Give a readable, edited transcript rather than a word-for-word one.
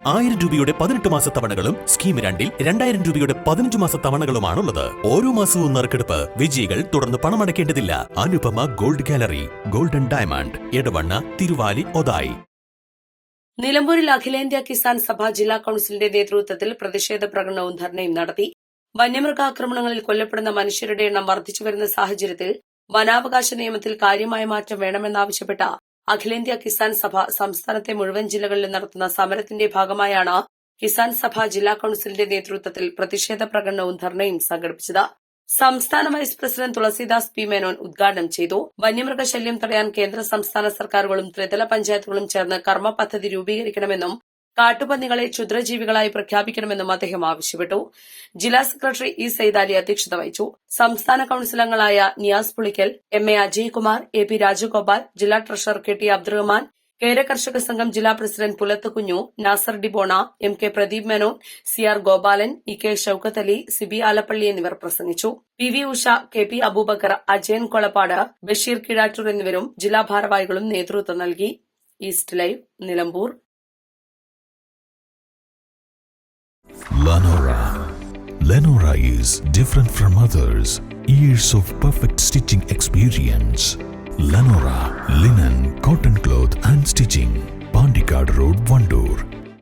1000 രൂപയുടെ 18 മാസ തവണകളും സ്കീം 2-ൽ 2000 രൂപയുടെ 15 മാസ തവണകളുമാണുള്ളത്. ഓരോ മാസവും നറുക്കെടുപ്പ്. വിജയികൾ തുടർന്ന് പണമടയ്ക്കേണ്ടതില്ല. Anupama gold gallery, golden diamond, Edavanna, Thiruvali, Othayi. നിലമ്പൂരിൽ അഖിലേന്ത്യാ കിസാൻ സഭ ജില്ലാ കൌൺസിലിന്റെ നേതൃത്വത്തിൽ പ്രതിഷേധ പ്രകടനവും ധർണയും നടത്തി. വന്യമൃഗാക്രമണങ്ങളിൽ കൊല്ലപ്പെടുന്ന മനുഷ്യരുടെ എണ്ണം വർദ്ധിച്ചുവരുന്ന സാഹചര്യത്തിൽ വനാവകാശ നിയമത്തിൽ കാര്യമായ മാറ്റം വേണമെന്നാവശ്യപ്പെട്ട അഖിലേന്ത്യാ കിസാൻ സഭ സംസ്ഥാനത്തെ മുഴുവൻ ജില്ലകളിലും നടത്തുന്ന സമരത്തിന്റെ ഭാഗമായാണ് കിസാൻ സഭ ജില്ലാ കൌൺസിലിന്റെ നേതൃത്വത്തിൽ പ്രതിഷേധ പ്രകടനവും ധർണയും സംഘടിപ്പിച്ചത്. സംസ്ഥാന vice president Tulasidas P Menon ഉദ്ഘാടനം ചെയ്തു. വന്യമൃഗശല്യം തടയാൻ കേന്ദ്ര സംസ്ഥാന സർക്കാരുകളും ത്രിതല പഞ്ചായത്തുകളും ചേർന്ന് കർമ്മ പദ്ധതി രൂപീകരിക്കണമെന്നും കാട്ടുപന്നികളെ ക്ഷുദ്രജീവികളായി പ്രഖ്യാപിക്കണമെന്നും അദ്ദേഹം ആവശ്യപ്പെട്ടു. ജില്ലാ സെക്രട്ടറി ഇ സൈദാലി അധ്യക്ഷത വഹിച്ചു. സംസ്ഥാന കൌൺസിൽ അംഗങ്ങളായ Niyas Pulikkal, M A Ajaykumar, A P Rajagopal, ജില്ലാ ട്രഷറർ കെ ടി അബ്ദുറഹ്മാൻ, കേര കർഷക സംഘം ജില്ലാ president Pulath Kunju, Nasar Dibona, M K Pradeep Menon, C R Gopalan, E K Shoukath Ali, Sibi Alappally എന്നിവർ പ്രസംഗിച്ചു. P V Usha, K P Aboobacker, Ajayan Kolappad, Basheer Kizhattoor എന്നിവരും ജില്ലാ ഭാരവാഹികളും നേതൃത്വം നൽകി. East live, Nilambur. Lenora is different from others. Years of perfect stitching experience. Lenora linen, cotton cloth and stitching. Pandikad Road, Vandoor.